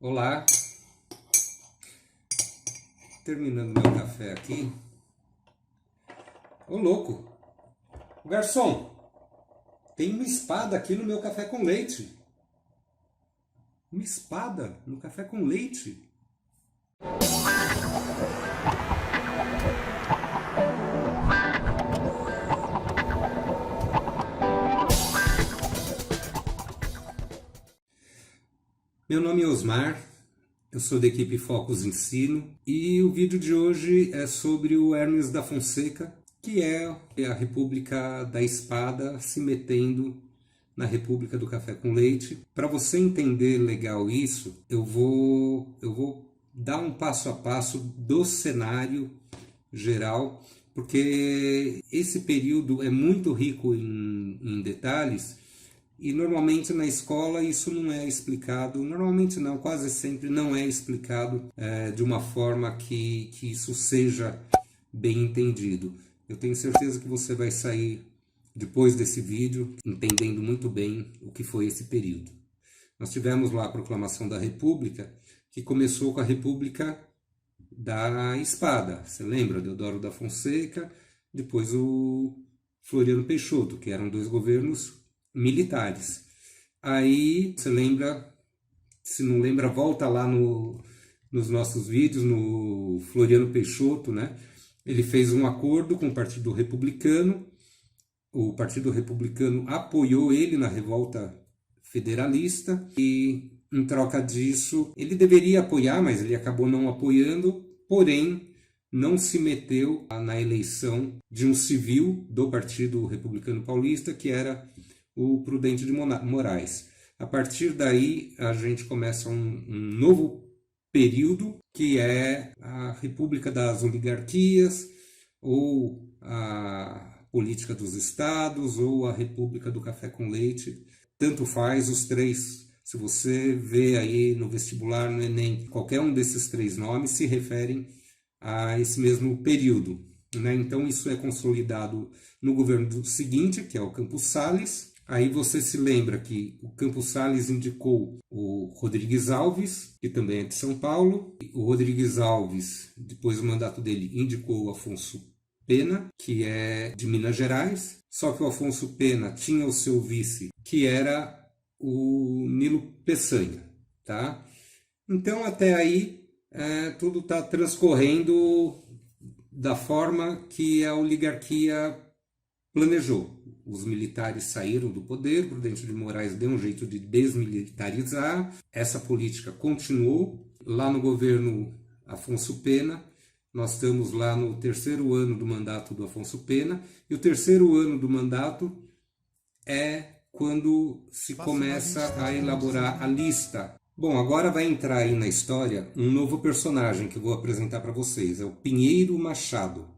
Olá, terminando meu café aqui. Ô louco, garçom, tem uma espada aqui no meu café com leite. Uma espada no café com leite? Meu nome é Osmar, eu sou da equipe Focus Ensino e o vídeo de hoje é sobre o Hermes da Fonseca, que é a República da Espada se metendo na República do Café com Leite. Para você entender legal isso, eu vou dar um passo a passo do cenário geral, porque esse período é muito rico em detalhes. E normalmente na escola isso não é explicado, normalmente não, quase sempre não é explicado de uma forma que isso seja bem entendido. Eu tenho certeza que você vai sair depois desse vídeo entendendo muito bem o que foi esse período. Nós tivemos lá a proclamação da República, que começou com a República da Espada. Você lembra? Deodoro da Fonseca, depois o Floriano Peixoto, que eram dois governos militares. Aí, você lembra, se não lembra, volta lá nos nossos vídeos, no Floriano Peixoto, né? Ele fez um acordo com o Partido Republicano, o Partido Republicano apoiou ele na revolta federalista e, em troca disso, ele deveria apoiar, mas ele acabou não apoiando, porém, não se meteu na eleição de um civil do Partido Republicano Paulista, que era o Prudente de Moraes. A partir daí, a gente começa um novo período, que é a República das Oligarquias, ou a Política dos Estados, ou a República do Café com Leite. Tanto faz os três. Se você vê aí no vestibular, no Enem, qualquer um desses três nomes se referem a esse mesmo período, né? Então, isso é consolidado no governo seguinte, que é o Campos Salles. Aí você se lembra que o Campos Salles indicou o Rodrigues Alves, que também é de São Paulo. O Rodrigues Alves, depois do mandato dele, indicou o Afonso Pena, que é de Minas Gerais. Só que o Afonso Pena tinha o seu vice, que era o Nilo Peçanha, tá? Então, até aí, tudo está transcorrendo da forma que a oligarquia planejou. Os militares saíram do poder, Prudente de Moraes deu um jeito de desmilitarizar, essa política continuou. Lá no governo Afonso Pena, nós estamos lá no terceiro ano do mandato do Afonso Pena, e o terceiro ano do mandato é quando se começa a elaborar a lista. Bom, agora vai entrar aí na história um novo personagem que eu vou apresentar para vocês, é o Pinheiro Machado.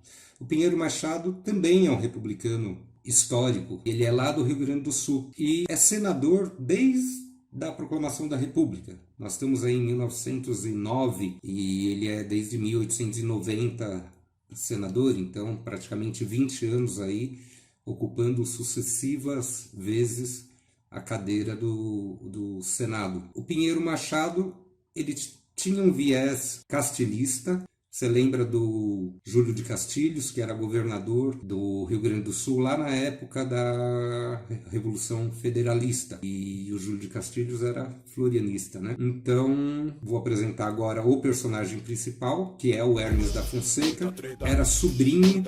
O Pinheiro Machado também é um republicano histórico, ele é lá do Rio Grande do Sul e é senador desde a proclamação da República. Nós estamos aí em 1909 e ele é desde 1890 senador, então praticamente 20 anos aí ocupando sucessivas vezes a cadeira do Senado. O Pinheiro Machado, ele tinha um viés castilhista. Você lembra do Júlio de Castilhos, que era governador do Rio Grande do Sul lá na época da Revolução Federalista. E o Júlio de Castilhos era florianista, né? Então, vou apresentar agora o personagem principal, que é o Hermes da Fonseca. Era sobrinho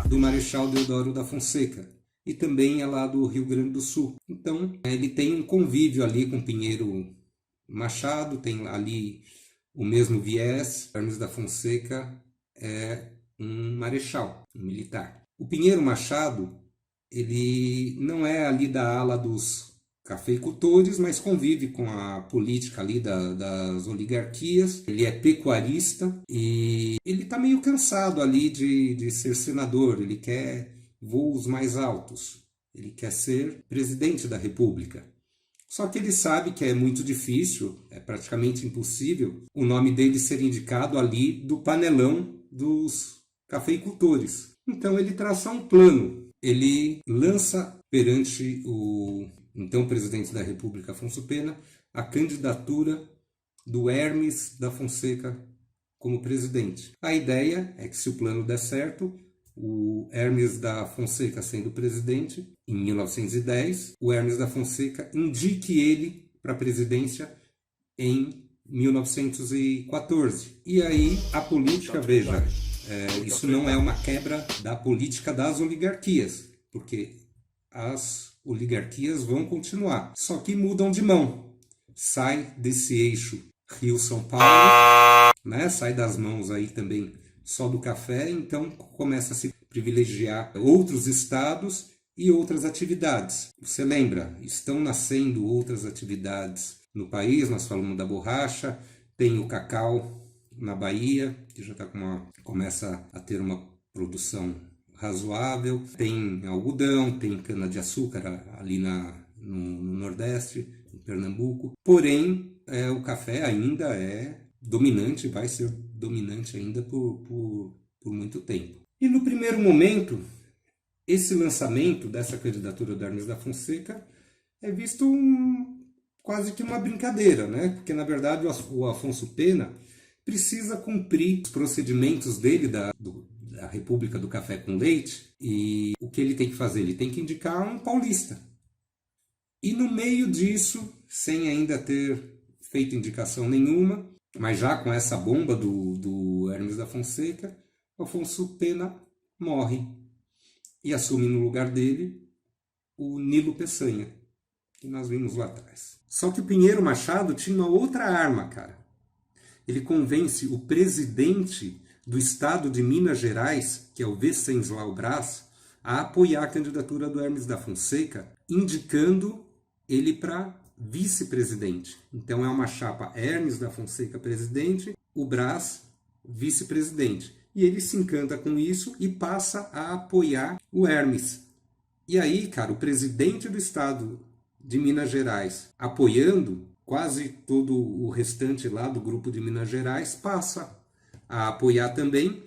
do Marechal Deodoro da Fonseca. E também é lá do Rio Grande do Sul. Então, ele tem um convívio ali com Pinheiro Machado, tem ali o mesmo viés. Hermes da Fonseca é um marechal, um militar. O Pinheiro Machado, ele não é ali da ala dos cafeicultores, mas convive com a política ali das oligarquias. Ele é pecuarista e ele está meio cansado ali de ser senador. Ele quer voos mais altos. Ele quer ser presidente da República. Só que ele sabe que é muito difícil, é praticamente impossível, o nome dele ser indicado ali do panelão dos cafeicultores. Então ele traça um plano. Ele lança perante o então presidente da República, Afonso Pena, a candidatura do Hermes da Fonseca como presidente. A ideia é que, se o plano der certo, o Hermes da Fonseca sendo presidente, em 1910, o Hermes da Fonseca indique ele para a presidência em 1914. E aí a política, veja, isso não é uma quebra da política das oligarquias, porque as oligarquias vão continuar, só que mudam de mão. Sai desse eixo Rio-São Paulo, né? Sai das mãos aí também só do café, então começa a se privilegiar outros estados e outras atividades. Você lembra? Estão nascendo outras atividades no país, nós falamos da borracha, tem o cacau na Bahia, que já começa a ter uma produção razoável, tem algodão, tem cana-de-açúcar ali no Nordeste, em Pernambuco. Porém, o café ainda é dominante, vai ser dominante ainda por muito tempo. E no primeiro momento, esse lançamento dessa candidatura do Hermes da Fonseca é visto quase que uma brincadeira, né? Porque, na verdade, o Afonso Pena precisa cumprir os procedimentos dele da República do Café com Leite, e o que ele tem que fazer? Ele tem que indicar um paulista. E no meio disso, sem ainda ter feito indicação nenhuma, mas já com essa bomba do Hermes da Fonseca, Afonso Pena morre e assume no lugar dele o Nilo Peçanha, que nós vimos lá atrás. Só que o Pinheiro Machado tinha uma outra arma, cara. Ele convence o presidente do estado de Minas Gerais, que é o Venceslau Braz, a apoiar a candidatura do Hermes da Fonseca, indicando ele para vice-presidente. Então é uma chapa Hermes da Fonseca presidente, o Braz vice-presidente. E ele se encanta com isso e passa a apoiar o Hermes. E aí, cara, o presidente do estado de Minas Gerais, apoiando, quase todo o restante lá do grupo de Minas Gerais passa a apoiar também.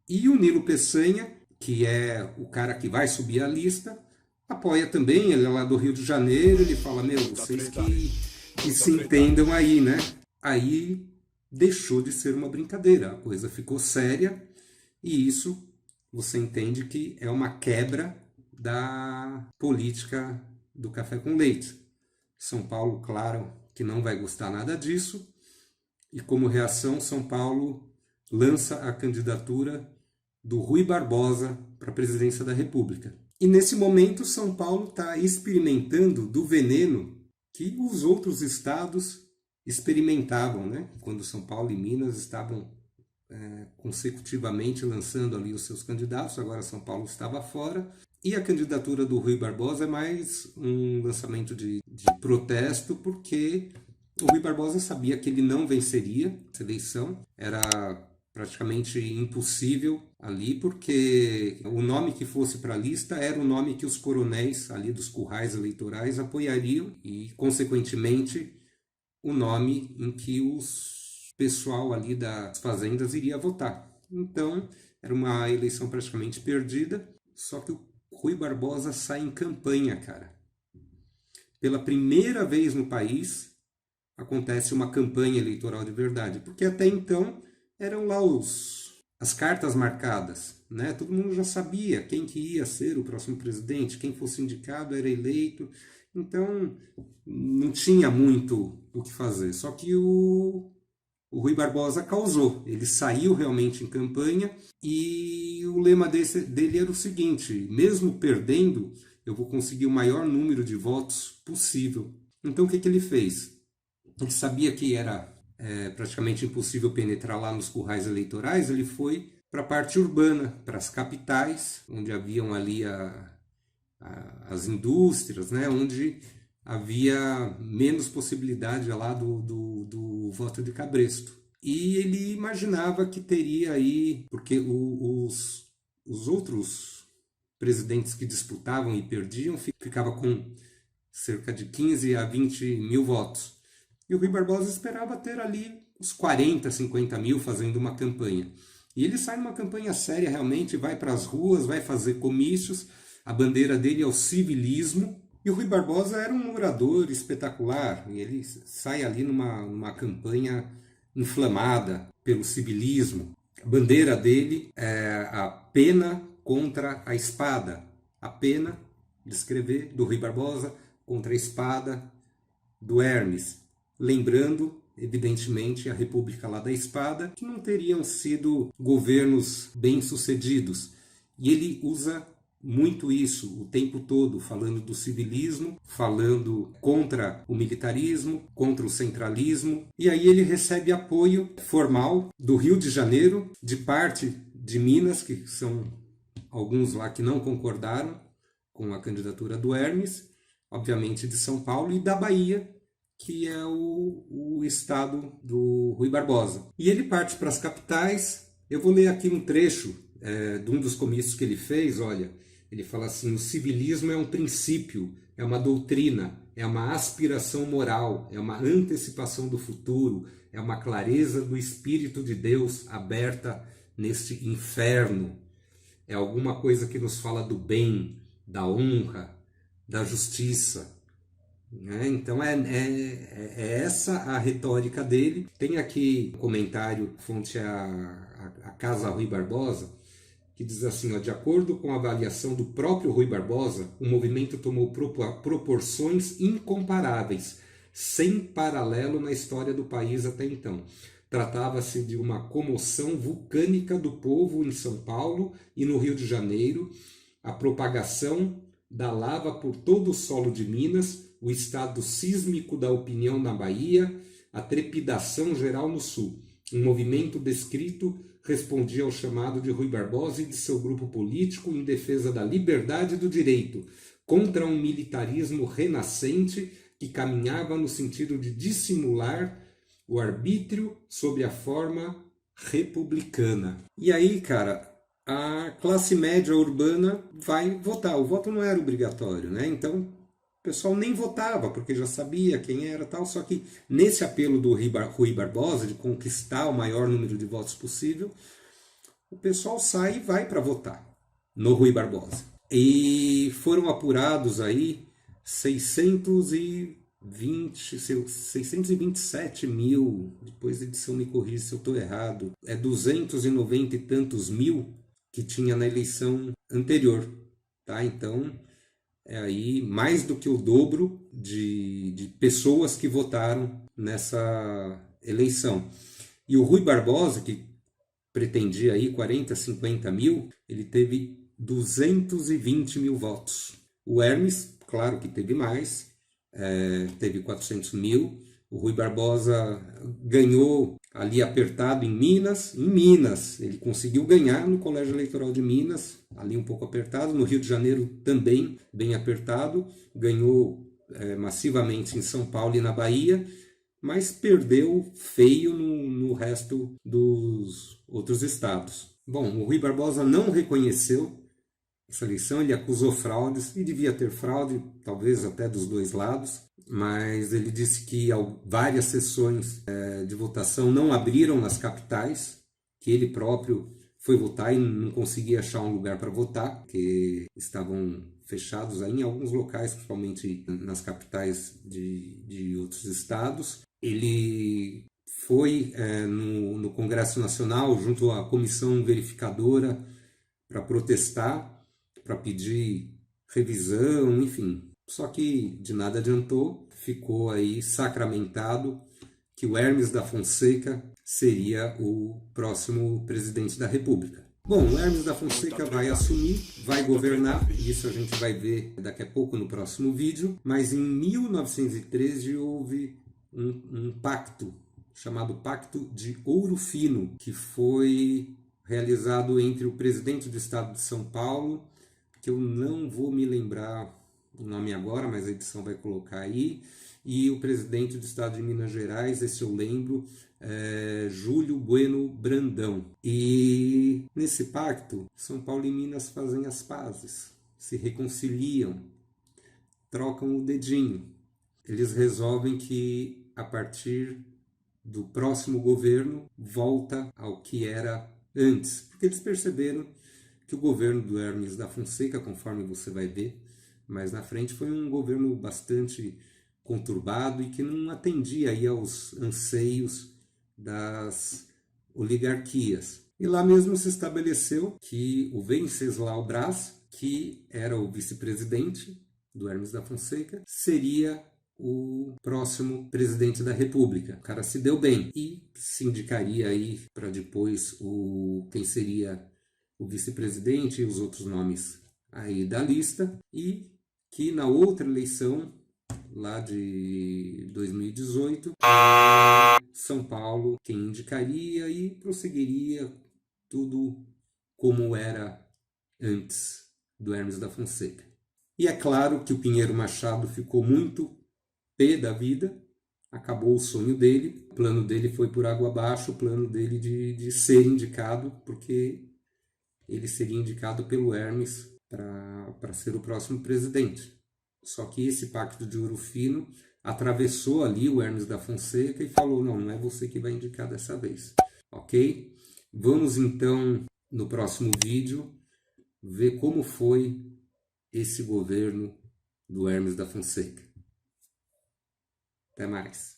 E o Nilo Peçanha, que é o cara que vai subir a lista, apoia também. Ele é lá do Rio de Janeiro, ele fala, vocês que se entendam aí, né? Aí deixou de ser uma brincadeira, a coisa ficou séria, e isso você entende que é uma quebra da política do café com leite. São Paulo, claro, que não vai gostar nada disso, e como reação, São Paulo lança a candidatura do Rui Barbosa para a presidência da República. E nesse momento, São Paulo está experimentando do veneno que os outros estados experimentavam, né? Quando São Paulo e Minas estavam consecutivamente lançando ali os seus candidatos, agora São Paulo estava fora. E a candidatura do Rui Barbosa é mais um lançamento de protesto, porque o Rui Barbosa sabia que ele não venceria essa eleição, era praticamente impossível ali, porque o nome que fosse para a lista era o nome que os coronéis ali dos currais eleitorais apoiariam e, consequentemente, o nome em que o pessoal ali das fazendas iria votar. Então, era uma eleição praticamente perdida, só que o Rui Barbosa sai em campanha, cara. Pela primeira vez no país, acontece uma campanha eleitoral de verdade, porque até então eram lá as cartas marcadas, né? Todo mundo já sabia quem que ia ser o próximo presidente, quem fosse indicado era eleito, então não tinha muito o que fazer. Só que o Rui Barbosa causou, ele saiu realmente em campanha, e o lema dele era o seguinte: mesmo perdendo, eu vou conseguir o maior número de votos possível. Então o que ele fez? Ele sabia que era praticamente impossível penetrar lá nos currais eleitorais, ele foi para a parte urbana, para as capitais, onde haviam ali as indústrias, né, onde havia menos possibilidade lá do voto de cabresto. E ele imaginava que teria aí, porque os outros presidentes que disputavam e perdiam ficavam com cerca de 15 a 20 mil votos. E o Rui Barbosa esperava ter ali uns 40, 50 mil fazendo uma campanha. E ele sai numa campanha séria realmente, vai para as ruas, vai fazer comícios. A bandeira dele é o civilismo, E o Rui Barbosa era um orador espetacular, e ele sai ali numa campanha inflamada pelo civilismo. A bandeira dele é a pena contra a espada. A pena, de escrever, do Rui Barbosa contra a espada do Hermes. Lembrando, evidentemente, a República lá da Espada, que não teriam sido governos bem-sucedidos. E ele usa muito isso o tempo todo, falando do civilismo, falando contra o militarismo, contra o centralismo. E aí ele recebe apoio formal do Rio de Janeiro, de parte de Minas, que são alguns lá que não concordaram com a candidatura do Hermes, obviamente de São Paulo, e da Bahia, que é o estado do Rui Barbosa. E ele parte para as capitais. Eu vou ler aqui um trecho de um dos comícios que ele fez. Olha, ele fala assim: o civilismo é um princípio, é uma doutrina, é uma aspiração moral, é uma antecipação do futuro, é uma clareza do Espírito de Deus aberta neste inferno. É alguma coisa que nos fala do bem, da honra, da justiça. Então é essa a retórica dele. Tem aqui um comentário, fonte a Casa Rui Barbosa, que diz assim: ó, de acordo com a avaliação do próprio Rui Barbosa, o movimento tomou proporções incomparáveis, sem paralelo na história do país até então. Tratava-se de uma comoção vulcânica do povo em São Paulo e no Rio de Janeiro, a propagação da lava por todo o solo de Minas, o estado sísmico da opinião na Bahia, a trepidação geral no Sul. Um movimento descrito respondia ao chamado de Rui Barbosa e de seu grupo político em defesa da liberdade e do direito, contra um militarismo renascente que caminhava no sentido de dissimular o arbítrio sob a forma republicana. E aí, cara, a classe média urbana vai votar. O voto não era obrigatório, né? Então o pessoal nem votava, porque já sabia quem era tal. Só que nesse apelo do Rui Barbosa de conquistar o maior número de votos possível, o pessoal sai e vai para votar no Rui Barbosa. E foram apurados aí 627 mil, depois a edição me corrige se eu estou errado, 290 e tantos mil que tinha na eleição anterior, tá? Então é aí mais do que o dobro de pessoas que votaram nessa eleição. E o Rui Barbosa, que pretendia aí 40, 50 mil, ele teve 220 mil votos. O Hermes, claro que teve mais, teve 400 mil. O Rui Barbosa ganhou ali apertado em Minas. Em Minas, ele conseguiu ganhar no Colégio Eleitoral de Minas, ali um pouco apertado. No Rio de Janeiro também bem apertado. Ganhou massivamente em São Paulo e na Bahia, mas perdeu feio no resto dos outros estados. Bom, o Rui Barbosa não reconheceu essa eleição, ele acusou fraudes, e devia ter fraude, talvez até dos dois lados, mas ele disse que várias sessões de votação não abriram nas capitais, que ele próprio foi votar e não conseguia achar um lugar para votar, porque estavam fechados aí em alguns locais, principalmente nas capitais de outros estados. Ele foi no Congresso Nacional junto à comissão verificadora para protestar, para pedir revisão, enfim. Só que de nada adiantou, ficou aí sacramentado que o Hermes da Fonseca seria o próximo presidente da República. Bom, o Hermes da Fonseca vai assumir, vai governar, e isso a gente vai ver daqui a pouco no próximo vídeo, mas em 1913 houve um pacto, chamado Pacto de Ouro Fino, que foi realizado entre o presidente do estado de São Paulo, que eu não vou me lembrar o nome agora, mas a edição vai colocar aí, e o presidente do estado de Minas Gerais, esse eu lembro, Júlio Bueno Brandão. E nesse pacto, São Paulo e Minas fazem as pazes, se reconciliam, trocam o dedinho. Eles resolvem que a partir do próximo governo volta ao que era antes, porque eles perceberam que o governo do Hermes da Fonseca, conforme você vai ver mais na frente, foi um governo bastante conturbado e que não atendia aí aos anseios das oligarquias. E lá mesmo se estabeleceu que o Venceslau Braz, que era o vice-presidente do Hermes da Fonseca, seria o próximo presidente da República. O cara se deu bem e se indicaria aí para depois quem seria o vice-presidente e os outros nomes aí da lista, e que na outra eleição lá de 2018, São Paulo quem indicaria e prosseguiria tudo como era antes do Hermes da Fonseca. E é claro que o Pinheiro Machado ficou muito pé da vida, acabou o sonho dele, o plano dele foi por água abaixo, o plano dele de ser indicado, porque ele seria indicado pelo Hermes para ser o próximo presidente. Só que esse pacto de ouro fino atravessou ali o Hermes da Fonseca e falou, não é você que vai indicar dessa vez, ok? Vamos então, no próximo vídeo, ver como foi esse governo do Hermes da Fonseca. Até mais.